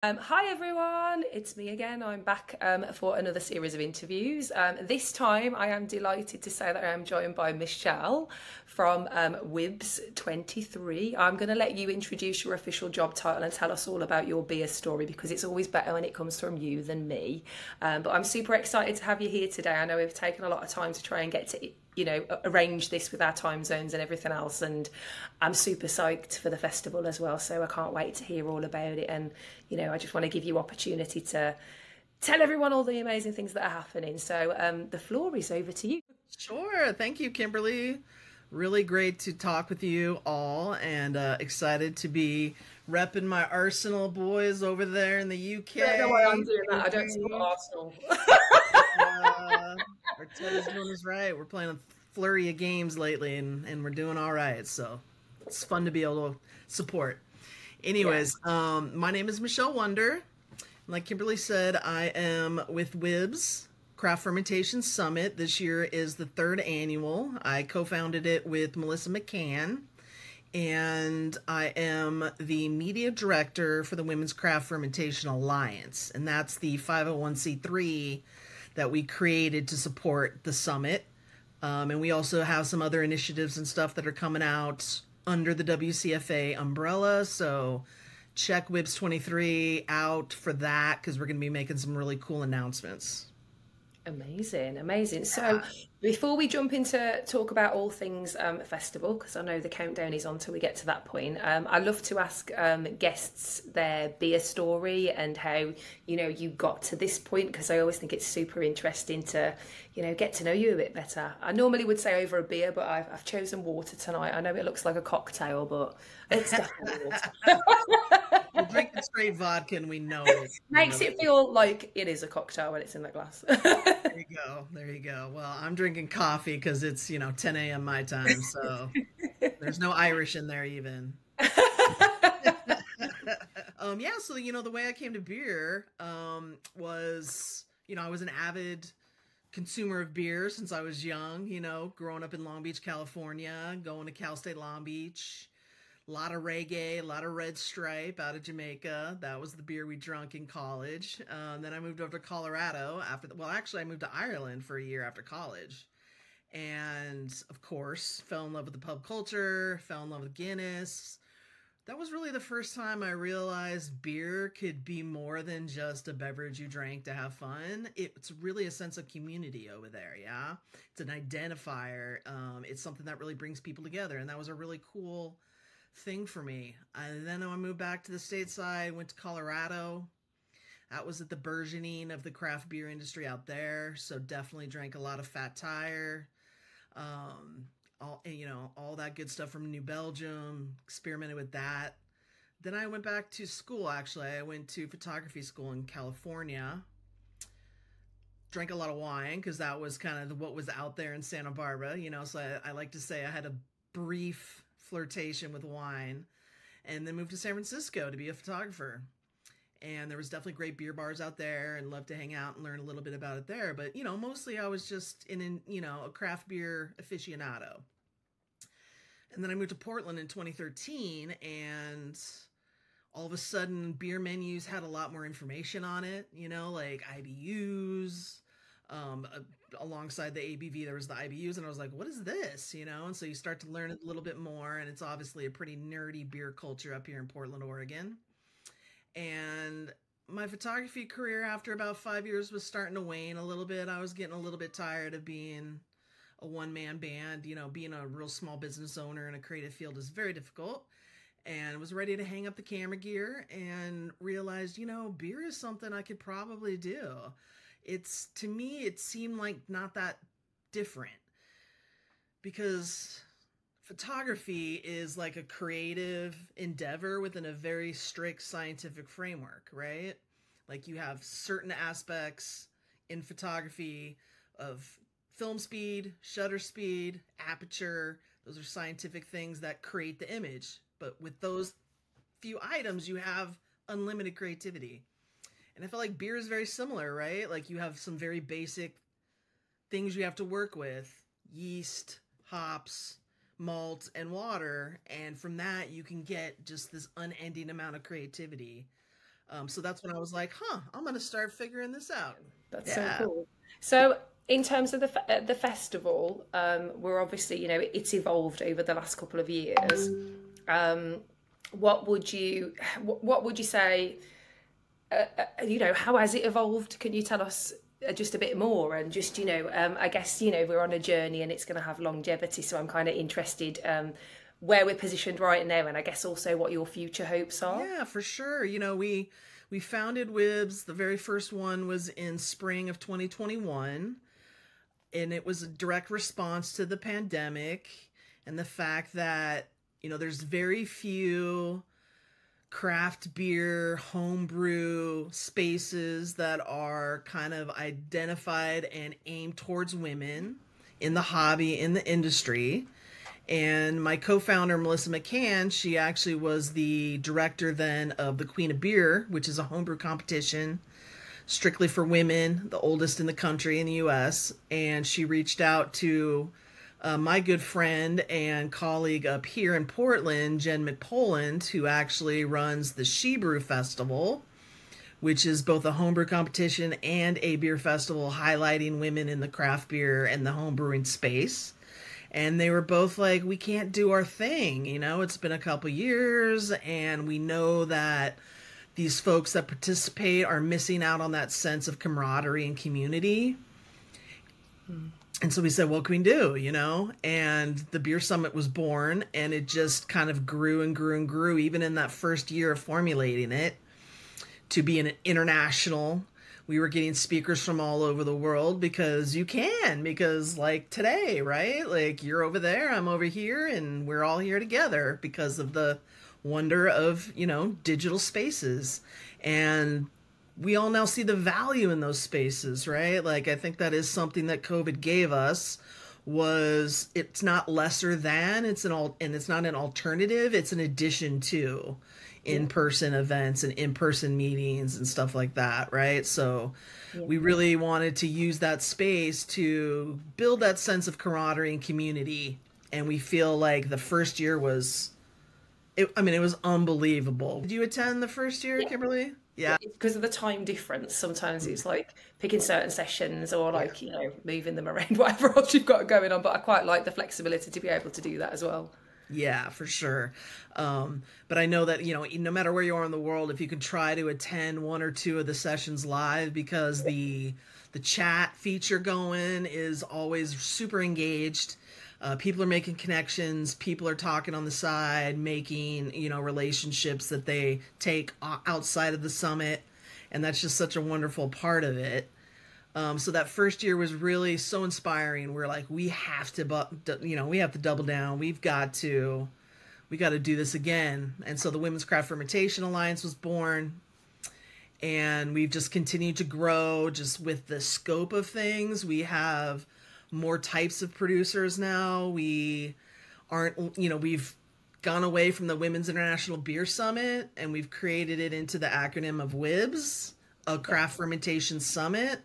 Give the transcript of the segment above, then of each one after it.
Hi everyone, it's me again. I'm back for another series of interviews. This time I am delighted to say that I am joined by Michelle from WIBS 23. I'm going to let you introduce your official job title and tell us all about your beer story because it's always better when it comes from you than me. But I'm super excited to have you here today. I know we've taken a lot of time to try and get to arrange this with our time zones and everything else, and I'm super psyched for the festival as well, so I can't wait to hear all about it. And I just want to give you opportunity to tell everyone all the amazing things that are happening. So the floor is over to you. Sure. Thank you, Kimberly. Really great to talk with you all and excited to be repping my Arsenal boys over there in the I don't know why I'm UK. doing that. I don't support Arsenal. Uh, Arteta's doing us right. We're playing a flurry of games lately and we're doing all right. So it's fun to be able to support. Yeah. Anyways, my name is Michele Wonder. Like Kimberly said, I am with WIBS, Craft Fermentation Summit. This year is the third annual. I co-founded it with Melissa McCann, and I am the media director for the Women's Craft Fermentation Alliance, and that's the 501c3 that we created to support the summit. And we also have some other initiatives and stuff that are coming out under the WCFA umbrella. So check WIBS 23 out for that because we're going to be making some really cool announcements. Amazing, amazing. So Yeah. before we jump into talk about all things festival, because I know the countdown is on till we get to that point, I love to ask guests their beer story and how you got to this point, because I always think it's super interesting to get to know you a bit better. I normally would say over a beer, but I've chosen water tonight. I know it looks like a cocktail, but it's definitely water. We're drinking straight vodka and we know it. We Makes know it it. feel like it is a cocktail when it's in the glass. There you go. There you go. Well, I'm drinking coffee because it's, 10 a.m. my time. So there's no Irish in there even. Yeah, so the way I came to beer was, I was an avid consumer of beer since I was young, growing up in Long Beach, California, going to Cal State Long Beach. A lot of reggae, a lot of Red Stripe out of Jamaica. That was the beer we drunk in college. Then I moved over to Colorado well, actually, I moved to Ireland for a year after college. And of course, fell in love with the pub culture, fell in love with Guinness. That was really the first time I realized beer could be more than just a beverage you drank to have fun. It's really a sense of community over there, yeah? It's an identifier. It's something that really brings people together, and that was a really cool thing for me. And then I moved back to the stateside, went to Colorado. That was at the burgeoning of the craft beer industry out there, so definitely drank a lot of Fat Tire, all that good stuff from New Belgium. Experimented with that. Then I went back to school. Actually, I went to photography school in California. Drank a lot of wine because that was kind of what was out there in Santa Barbara. So I like to say I had a brief flirtation with wine, and then moved to San Francisco to be a photographer. And there was definitely great beer bars out there and loved to hang out and learn a little bit about it there. But, mostly I was just a craft beer aficionado. And then I moved to Portland in 2013, and all of a sudden beer menus had a lot more information on it, like IBUs. Um, Alongside the ABV, there was the IBUs, and I was like, what is this? And so you start to learn a little bit more, and it's obviously a pretty nerdy beer culture up here in Portland, Oregon. And my photography career after about 5 years was starting to wane a little bit. I was getting a little bit tired of being a one-man band. Being a real small business owner in a creative field is very difficult, and was ready to hang up the camera gear and realized, beer is something I could probably do. To me, it seemed like not that different because photography is like a creative endeavor within a very strict scientific framework, right? Like you have certain aspects in photography of film speed, shutter speed, aperture. Those are scientific things that create the image. But with those few items, you have unlimited creativity. And I feel like beer is very similar, right? Like you have some very basic things you have to work with: yeast, hops, malt, and water. And from that, you can get just this unending amount of creativity. So that's when I was like, huh, I'm going to start figuring this out. That's so Yeah. cool. So, in terms of the festival, we're obviously, it's evolved over the last couple of years. Um, what would you say? How has it evolved? Can you tell us just a bit more? And just, I guess, we're on a journey and it's going to have longevity. So I'm kind of interested where we're positioned right now, and I guess also what your future hopes are. Yeah, for sure. We founded WIBS. The very first one was in spring of 2021, and it was a direct response to the pandemic and the fact that, there's very few craft beer, homebrew spaces that are kind of identified and aimed towards women in the hobby, in the industry. And my co-founder, Melissa McCann, she actually was the director then of the Queen of Beer, which is a homebrew competition strictly for women, the oldest in the country in the U.S. And she reached out to my good friend and colleague up here in Portland, Jen McPoland, who actually runs the She Brew Festival, which is both a homebrew competition and a beer festival highlighting women in the craft beer and the homebrewing space. And they were both like, we can't do our thing. It's been a couple years and we know that these folks that participate are missing out on that sense of camaraderie and community. And so we said, what can we do, And the Beer Summit was born, and it just kind of grew and grew and grew, even in that first year of formulating it, to be an international. We were getting speakers from all over the world because like today, right? Like you're over there, I'm over here, and we're all here together because of the wonder of, digital spaces. And we all now see the value in those spaces, right? Like I think that is something that COVID gave us, was it's not lesser than, and it's not an alternative, it's an addition to in-person events and in-person meetings and stuff like that, right? So we really wanted to use that space to build that sense of camaraderie and community. And we feel like the first year was, it was unbelievable. Did you attend the first year, Kimberly? Yeah. Because of the time difference, sometimes it's like picking certain sessions or like, moving them around, whatever else you've got going on. But I quite like the flexibility to be able to do that as well. Yeah, for sure. But I know that, no matter where you are in the world, if you can try to attend one or two of the sessions live, because the chat feature going is always super engaged. People are making connections. People are talking on the side, making, relationships that they take outside of the summit. And that's just such a wonderful part of it. So that first year was really so inspiring. We're like, we have to double down. We got to do this again. And so the Women's Craft Fermentation Alliance was born, and we've just continued to grow just with the scope of things. We have more types of producers now. We've gone away from the Women's International Beer Summit, and we've created it into the acronym of WIBS, a Craft Fermentation Summit.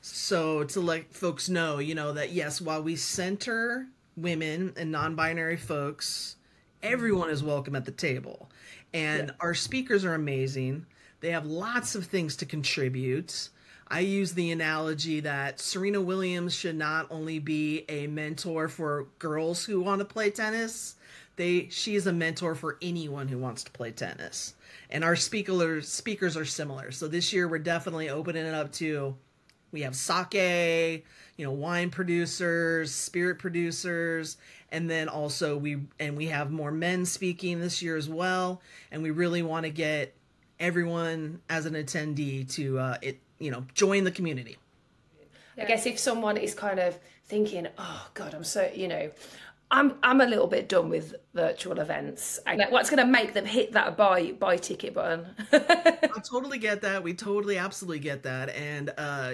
So to let folks know, that yes, while we center women and non-binary folks, everyone is welcome at the table. And our speakers are amazing. They have lots of things to contribute. I use the analogy that Serena Williams should not only be a mentor for girls who want to play tennis, she is a mentor for anyone who wants to play tennis. And our speakers are similar. So this year we're definitely opening it up to, we have sake, wine producers, spirit producers, and then also we have more men speaking this year as well. And we really want to get everyone as an attendee to join the community. I guess if someone is kind of thinking, oh God, I'm so, I'm a little bit done with virtual events. What's going to make them hit that buy ticket button? I totally get that. We absolutely get that. And,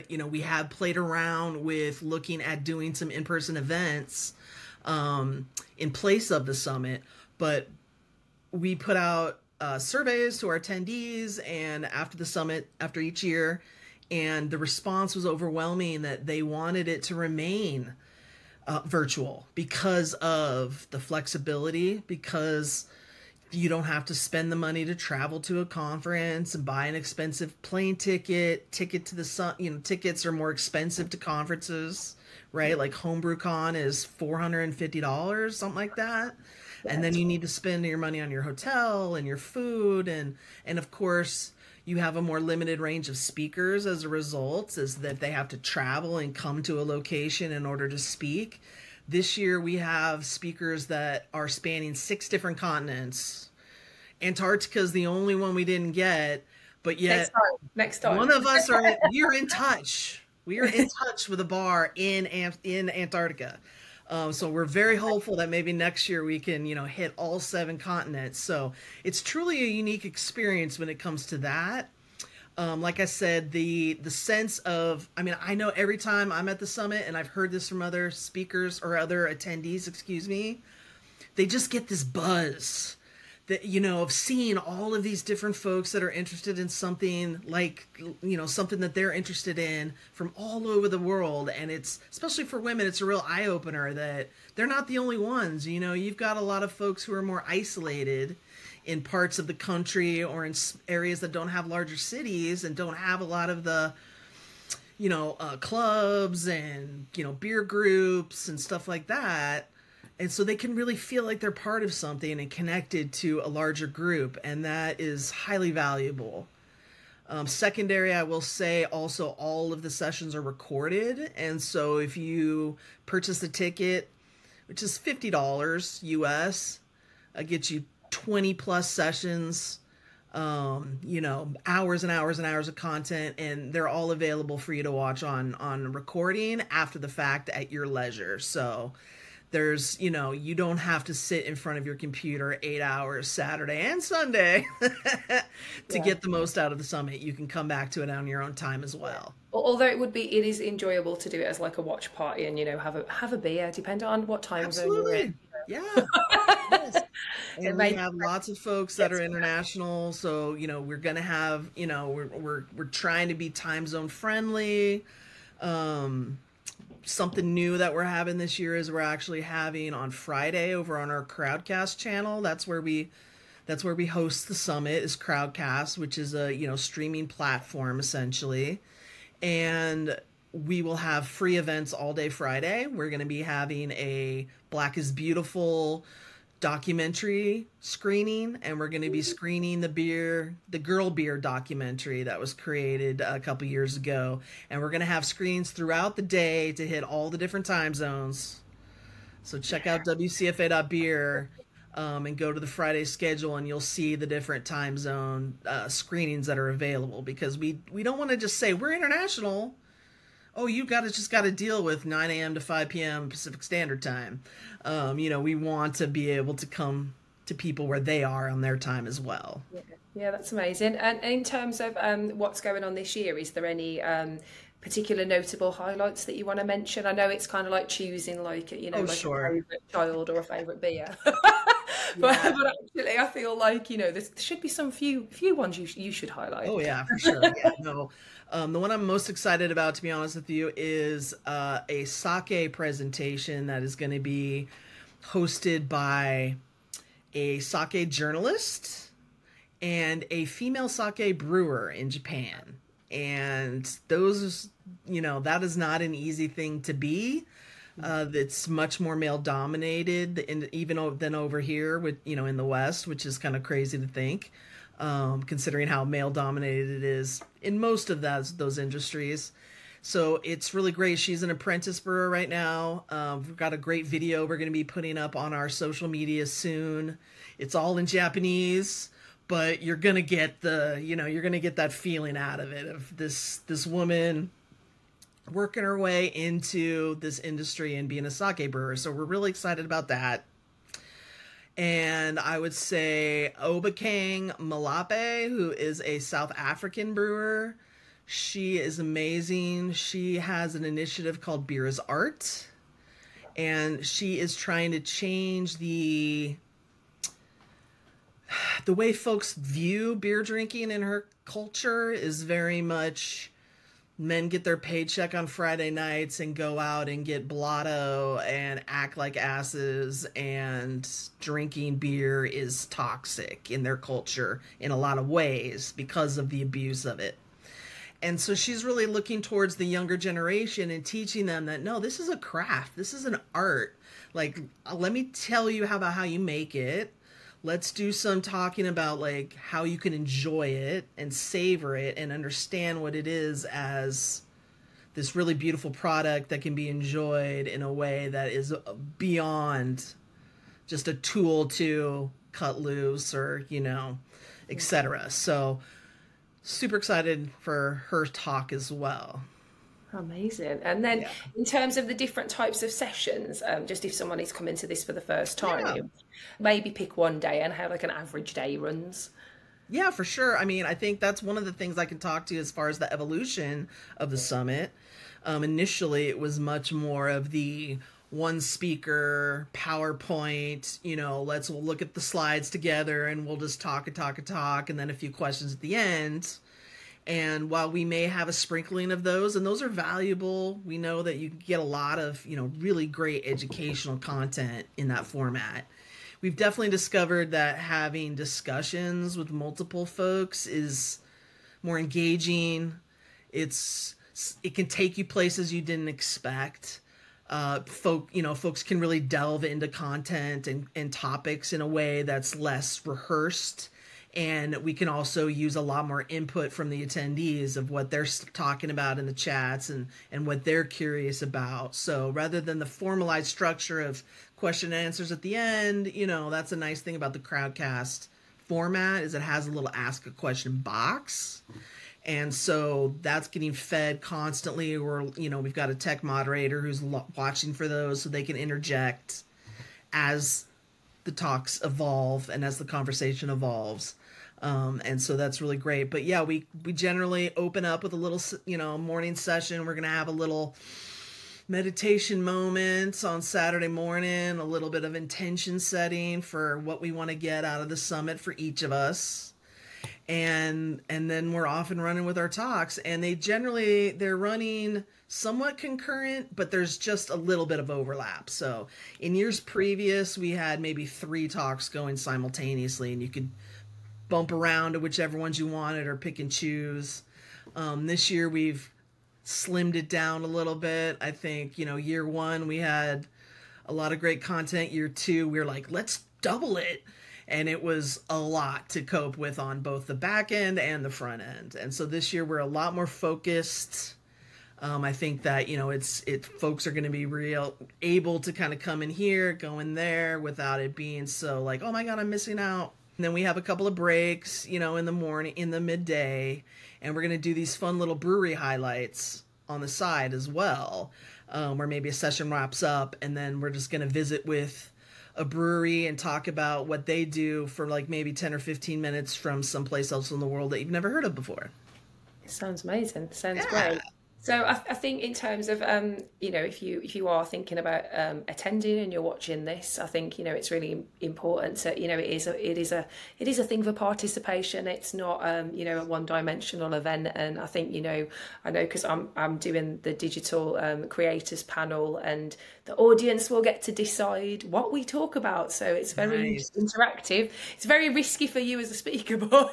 we have played around with looking at doing some in-person events in place of the summit. But we put out surveys to our attendees and after the summit, after each year, and the response was overwhelming that they wanted it to remain virtual because of the flexibility, because You don't have to spend the money to travel to a conference and buy an expensive plane ticket. To the sun, tickets are more expensive to conferences, right? Like HomebrewCon is $450, something like that. And then you need to spend your money on your hotel and your food, and of course you have a more limited range of speakers as a result, is that they have to travel and come to a location in order to speak. This year we have speakers that are spanning 6 different continents. Antarctica is the only one we didn't get, but yet next time. One of us we are in touch. We are in touch with a bar in Antarctica. So we're very hopeful that maybe next year we can, hit all 7 continents. So it's truly a unique experience when it comes to that. Like I said, the sense of, I know every time I'm at the summit, and I've heard this from other speakers or other attendees, excuse me, they just get this buzz that, of seeing all of these different folks that are interested in something like, something that they're interested in from all over the world. And it's, especially for women, it's a real eye opener that they're not the only ones. You've got a lot of folks who are more isolated in parts of the country or in areas that don't have larger cities and don't have a lot of the, clubs and, beer groups and stuff like that. And so they can really feel like they're part of something and connected to a larger group. And that is highly valuable. Secondary, I will say also all of the sessions are recorded. And so if you purchase a ticket, which is $50 US, gets you 20 plus sessions, hours and hours and hours of content, and they're all available for you to watch on recording after the fact at your leisure. So there's, you don't have to sit in front of your computer 8 hours Saturday and Sunday to get the most out of the summit. You can come back to it on your own time as well. Although it is enjoyable to do it as like a watch party and, have a beer, depending on what time zone you're in. Yeah. Yes. And we have lots of folks that are international. So, we're going to have, we're trying to be time zone friendly. Something new that we're having this year is we're actually having on Friday over on our Crowdcast channel. That's where we host the summit, is Crowdcast, which is a, streaming platform essentially. And we will have free events all day Friday. We're going to be having a Black is Beautiful documentary screening, and we're going to be screening the Girl Beer documentary that was created a couple years ago. And we're going to have screens throughout the day to hit all the different time zones. So check out WCFA.beer and go to the Friday schedule, and you'll see the different time zone screenings that are available, because we don't want to just say we're international. Oh, you just got to deal with 9 a.m. to 5 p.m. Pacific Standard Time. We want to be able to come to people where they are on their time as well. Yeah, that's amazing. And in terms of what's going on this year, is there any particular notable highlights that you want to mention? I know it's kind of like choosing like, a favorite child or a favorite beer. But actually, I feel like, there should be some few ones you should highlight. Oh, yeah, for sure. Yeah, no. The one I'm most excited about, to be honest with you, is a sake presentation that is going to be hosted by a sake journalist and a female sake brewer in Japan. And those, that is not an easy thing to be. It's much more male dominated even than over here with, in the West, which is kind of crazy to think. Considering how male dominated it is in most of those industries. So it's really great. She's an apprentice brewer right now. We've got a great video we're going to be putting up on our social media soon. It's all in Japanese, but you're going to get you're going to get that feeling out of it, of this woman working her way into this industry and being a sake brewer. So we're really excited about that. And I would say Obakang Malape, who is a South African brewer. She is amazing. She has an initiative called Beer is Art. And she is trying to change the way folks view beer drinking in her culture is very much Men get their paycheck on Friday nights and go out and get blotto and act like asses, and drinking beer is toxic in their culture in a lot of ways because of the abuse of it. And so she's really looking towards the younger generation and teaching them that, no, this is a craft. This is an art. Like, let me tell you how you make it. Let's do some talking about like how you can enjoy it and savor it and understand what it is as this really beautiful product that can be enjoyed in a way that is beyond just a tool to cut loose or, etc. So super excited for her talk as well. Amazing. And then in terms of the different types of sessions, just if someone is coming to this for the first time, maybe pick one day and how like an average day runs. Yeah, for sure. I mean, I think that's one of the things I can talk to as far as the evolution of the summit. Initially, it was much more of the one speaker, PowerPoint, let's look at the slides together and we'll just talk, and then a few questions at the end. And while we may have a sprinkling of those, and those are valuable, we know that you can get a lot of, really great educational content in that format. We've definitely discovered that having discussions with multiple folks is more engaging. It can take you places you didn't expect. Folks can really delve into content and topics in a way that's less rehearsed. And we can also use a lot more input from the attendees of what they're talking about in the chats and what they're curious about. So rather than the formalized structure of question and answers at the end, that's a nice thing about the Crowdcast format is it has a little ask a question box. And so that's getting fed constantly. We've got a tech moderator who's watching for those so they can interject as the talks evolve and as the conversation evolves. And so that's really great. But yeah, we generally open up with a little, morning session. We're going to have a little meditation moment on Saturday morning, a little bit of intention setting for what we want to get out of the summit for each of us. And then we're off and running with our talks, and they're running somewhat concurrent, but there's just a little bit of overlap. So in years previous, we had maybe 3 talks going simultaneously, and you could bump around to whichever ones you wanted or pick and choose. This year we've slimmed it down a little bit. I think, year 1 we had a lot of great content. Year 2 we were like, let's double it. And it was a lot to cope with on both the back end and the front end. And so this year we're a lot more focused. I think that, folks are going to be able to kind of come in here, go in there without it being so like, oh my God, I'm missing out. And then we have a couple of breaks, in the morning, in the midday, and we're going to do these fun little brewery highlights on the side as well, where maybe a session wraps up and then we're just going to visit with a brewery and talk about what they do for like maybe 10 or 15 minutes from someplace else in the world that you've never heard of before. It sounds amazing. Sounds great. So I think in terms of, if you are thinking about attending and you're watching this, I think, it's really important to, it is a thing for participation. It's not, a one-dimensional event. And I think, I know because I'm doing the digital creators panel, and the audience will get to decide what we talk about. So it's very interactive. It's very risky for you as a speaker, but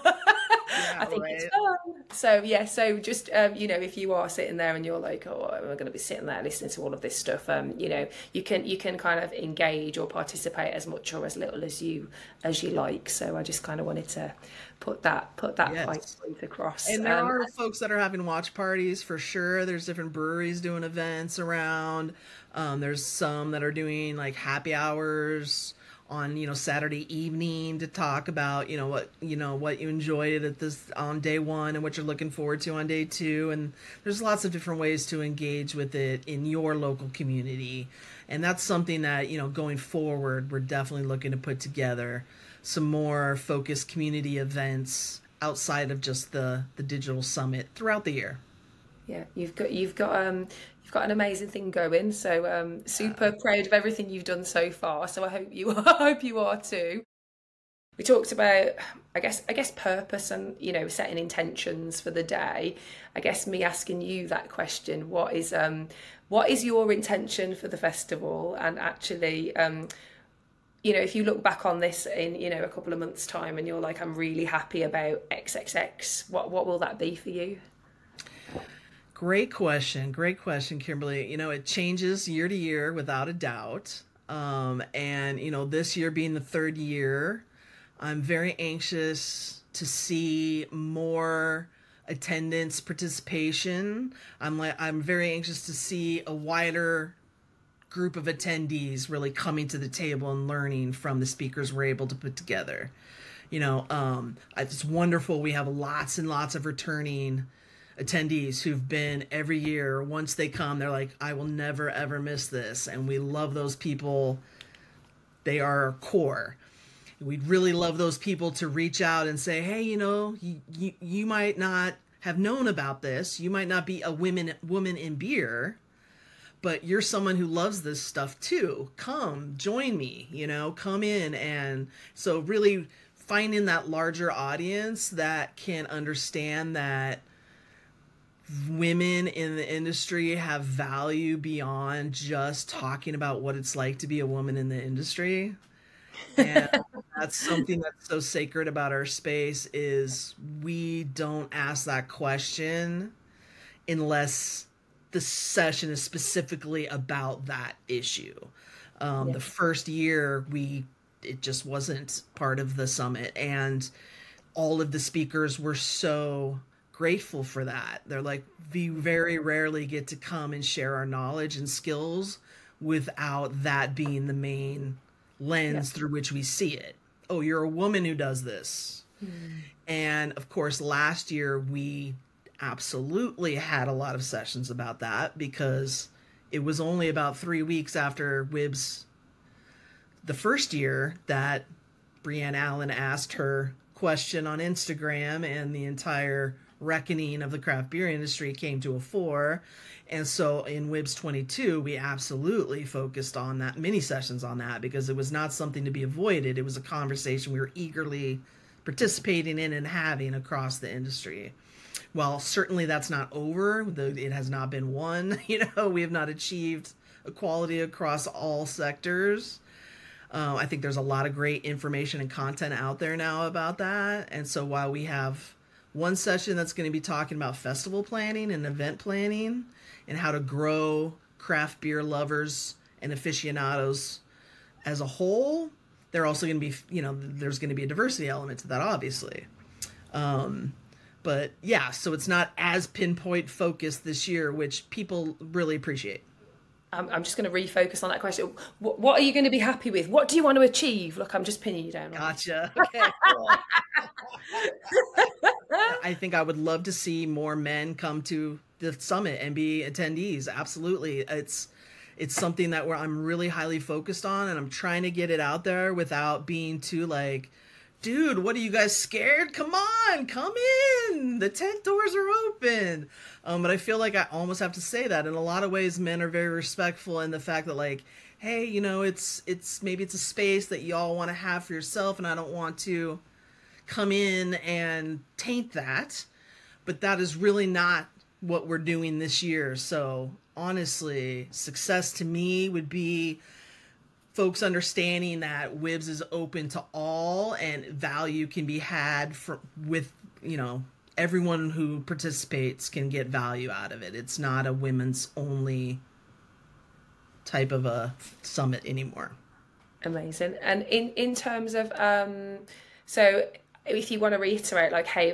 I think it's fun. So so just if you are sitting there and you're like, oh, I'm going to be sitting there listening to all of this stuff, you can kind of engage or participate as much or as little as you like. So I just kind of wanted to put that point across. And there are folks that are having watch parties for sure. There's different breweries doing events around. There's some that are doing like happy hours on Saturday evening to talk about what you enjoyed at this on day 1 and what you're looking forward to on day 2, and there's lots of different ways to engage with it in your local community. And that's something that going forward we're definitely looking to put together some more focused community events outside of just the digital summit throughout the year. Yeah, you've got an amazing thing going. So super proud of everything you've done so far. So I hope you are too. We talked about, I guess purpose and, you know, setting intentions for the day. I guess me asking you that question, what is your intention for the festival? And actually, you know, if you look back on this in, you know, a couple of months' time and you're like, I'm really happy about XXX, what will that be for you? Great question, Kimberly. You know, it changes year to year without a doubt. And you know, this year being the third year, I'm very anxious to see more attendance, participation. I'm very anxious to see a wider group of attendees really coming to the table and learning from the speakers we're able to put together. You know, it's wonderful. We have lots and lots of returning attendees who've been every year. Once they come, they're like, I will never ever miss this. And we love those people. They are our core. We'd really love those people to reach out and say, hey, you know, you might not have known about this. You might not be a woman in beer, but you're someone who loves this stuff too. Come join me, you know, come in. And so really finding that larger audience that can understand that women in the industry have value beyond just talking about what it's like to be a woman in the industry. And that's something that's so sacred about our space is we don't ask that question unless the session is specifically about that issue. The first year it just wasn't part of the summit, and all of the speakers were so grateful for that. They're like, we very rarely get to come and share our knowledge and skills without that being the main lens through which we see it. Oh, you're a woman who does this. And of course, last year we absolutely had a lot of sessions about that because it was only about 3 weeks after WIBS the first year that Brianne Allen asked her question on Instagram, and the entire reckoning of the craft beer industry came to a fore. And so in WIBS 22, we absolutely focused on that, mini sessions on that, because it was not something to be avoided. It was a conversation we were eagerly participating in and having across the industry. While certainly that's not over, it has not been won. You know, we have not achieved equality across all sectors. I think there's a lot of great information and content out there now about that. And so while we have one session that's going to be talking about festival planning and event planning and how to grow craft beer lovers and aficionados as a whole, they're also going to be, you know, there's going to be a diversity element to that, obviously. But yeah, so it's not as pinpoint focused this year, which people really appreciate. I'm just going to refocus on that question. What are you going to be happy with? What do you want to achieve? Look, I'm just pinning you down. Gotcha. Okay, cool. I think I would love to see more men come to the summit and be attendees. Absolutely. It's something that I'm really highly focused on, and I'm trying to get it out there without being too like, dude, what are you guys scared? Come on, come in. The tent doors are open. But I feel like I almost have to say that. In a lot of ways, men are very respectful in the fact that, like, hey, you know, it's maybe it's a space that y'all want to have for yourself, and I don't want to come in and taint that. But that is really not what we're doing this year. So honestly, success to me would be folks understanding that WIBS is open to all and value can be had with, you know, everyone who participates can get value out of it. It's not a women's only type of a summit anymore. Amazing. And in terms of, so if you want to reiterate, like, how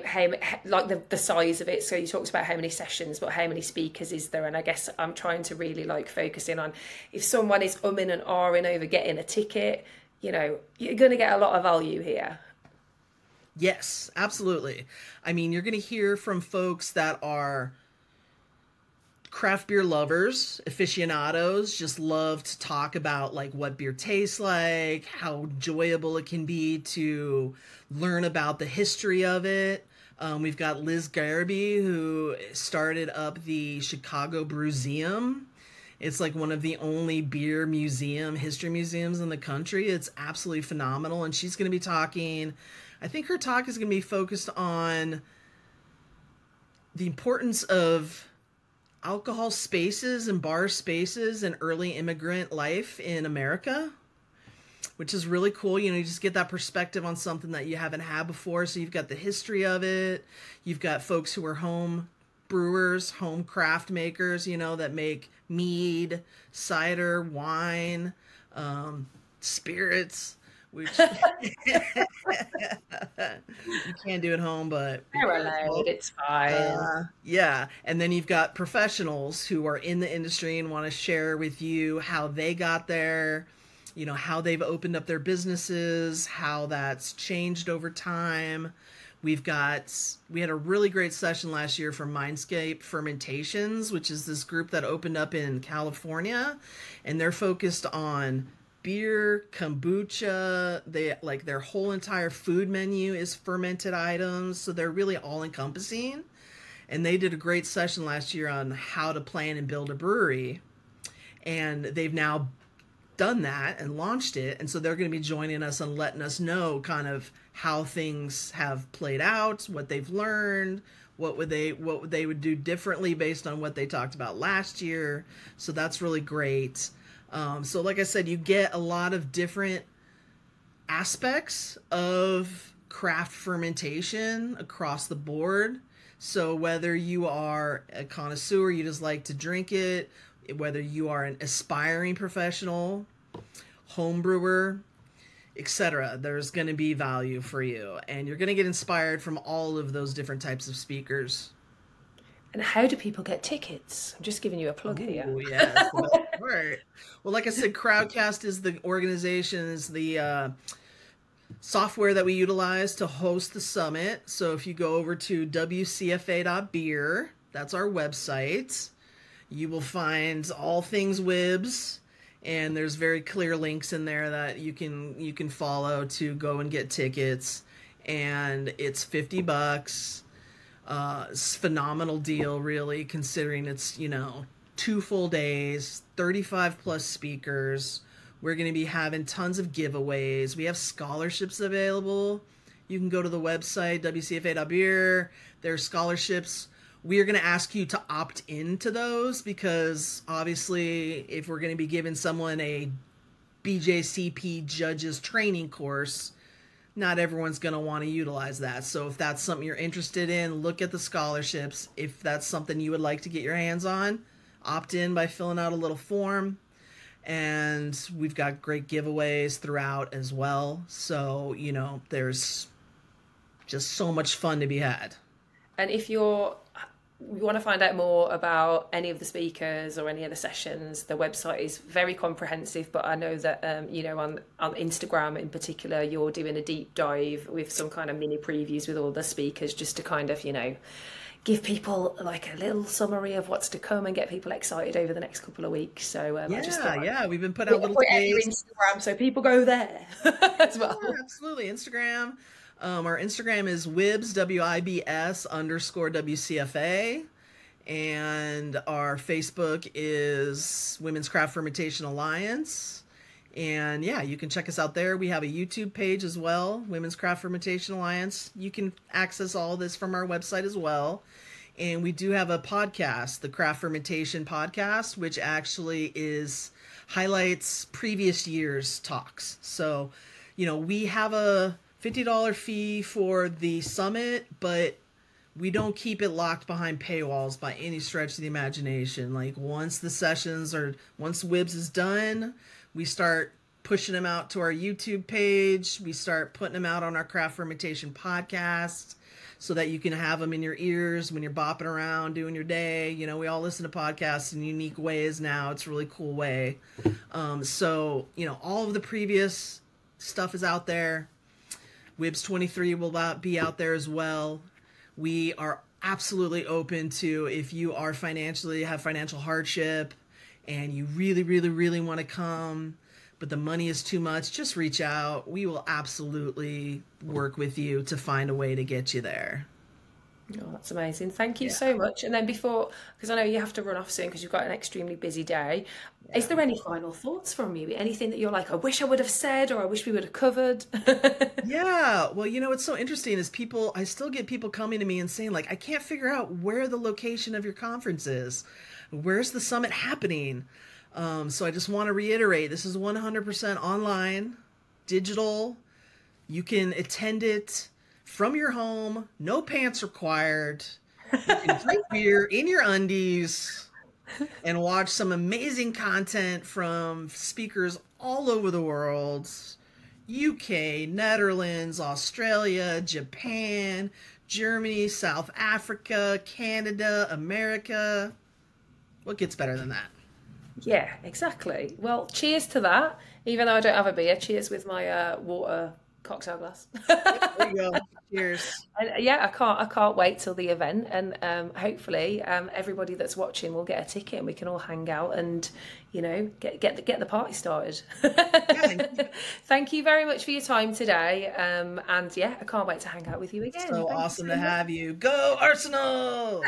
like the size of it. So you talked about how many sessions, but how many speakers is there? And I guess I'm trying to really like focus in on if someone is umming and ahhing over getting a ticket, you know, you're going to get a lot of value here. Yes, absolutely. I mean, you're going to hear from folks that are craft beer lovers, aficionados, just love to talk about like what beer tastes like, how enjoyable it can be to learn about the history of it. We've got Liz Garrity, who started up the Chicago Brewseum, It's like one of the only beer history museums in the country. It's absolutely phenomenal. And she's going to be talking, I think her talk is going to be focused on the importance of alcohol spaces and bar spaces in early immigrant life in America, which is really cool. You know, you just get that perspective on something that you haven't had before. So you've got the history of it. You've got folks who are home brewers, home craft makers, you know, that make mead, cider, wine, spirits, which you can't do at home, but They're allowed, it's fine. yeah. And then you've got professionals who are in the industry and want to share with you how they got there, you know, how they've opened up their businesses, how that's changed over time. We had a really great session last year from Mindscape Fermentations, which is this group that opened up in California, and they're focused on beer, kombucha. They like their whole entire food menu is fermented items, so they're really all encompassing. And they did a great session last year on how to plan and build a brewery, and they've now done that and launched it, and so they're going to be joining us and letting us know kind of how things have played out, what they've learned, what they would do differently based on what they talked about last year. So that's really great. So like I said, you get a lot of different aspects of craft fermentation across the board. So whether you are a connoisseur, you just like to drink it, whether you are an aspiring professional, homebrewer, etc., there's going to be value for you, and you're going to get inspired from all of those different types of speakers. And how do people get tickets? I'm just giving you a plug here. Oh, yeah. Right. Well, like I said, Crowdcast is the organization, is the software that we utilize to host the summit. So if you go over to wcfa.beer, that's our website, you will find all things WIBS, and there's very clear links in there that you can follow to go and get tickets, and it's $50. It's a phenomenal deal, really, considering it's, you know, 2 full days, 35 plus speakers. We're going to be having tons of giveaways. We have scholarships available. You can go to the website, wcfa.beer. There's scholarships. We are going to ask you to opt into those, because obviously if we're going to be giving someone a BJCP judges training course, not everyone's going to want to utilize that. So if that's something you're interested in, look at the scholarships. If that's something you would like to get your hands on, opt in by filling out a little form. And we've got great giveaways throughout as well. So, you know, there's just so much fun to be had. And if you want to find out more about any of the speakers or any of the sessions, the website is very comprehensive, but I know that you know, on Instagram in particular, you're doing a deep dive with some kind of mini previews with all the speakers, just to kind of, you know, give people like a little summary of what's to come and get people excited over the next couple of weeks. So we've been putting out little your Instagram, so people go there as well. Yeah, absolutely. Instagram. Our Instagram is WIBS, WIBS _WCFA. And our Facebook is Women's Craft Fermentation Alliance. And yeah, you can check us out there. We have a YouTube page as well, Women's Craft Fermentation Alliance. You can access all this from our website as well. And we do have a podcast, the Craft Fermentation Podcast, which actually highlights previous year's talks. So, you know, we have a $50 fee for the summit, but we don't keep it locked behind paywalls by any stretch of the imagination. Like once WIBS is done, we start pushing them out to our YouTube page. We start putting them out on our Craft Fermentation podcast so that you can have them in your ears when you're bopping around doing your day. You know, we all listen to podcasts in unique ways now. It's a really cool way. So, you know, all of the previous stuff is out there. WIBS 23 will be out there as well. We are absolutely open to, if you are have financial hardship and you really, really, really want to come, but the money is too much, just reach out. We will absolutely work with you to find a way to get you there. Oh, that's amazing. Thank you Yeah, so much. And then before, because I know you have to run off soon because you've got an extremely busy day, is yeah. there any final thoughts from you? Anything that you're like, I wish I would have said, or I wish we would have covered? Yeah, well, what's so interesting is I still get people coming to me and saying, like, I can't figure out where the location of your conference is. Where's the summit happening? So I just want to reiterate, this is 100% online, digital. You can attend it from your home, no pants required. You can drink beer in your undies and watch some amazing content from speakers all over the world. UK, Netherlands, Australia, Japan, Germany, South Africa, Canada, America. What gets better than that? Yeah, exactly. Well, cheers to that. Even though I don't have a beer, cheers with my water cocktail glass. Yep, there you go. Cheers. And yeah, I can't wait till the event, and hopefully everybody that's watching will get a ticket, and we can all hang out and get the party started. Yeah, Thank you very much for your time today, and yeah, I can't wait to hang out with you again. so Thank you awesome so to much. have you. Go Arsenal!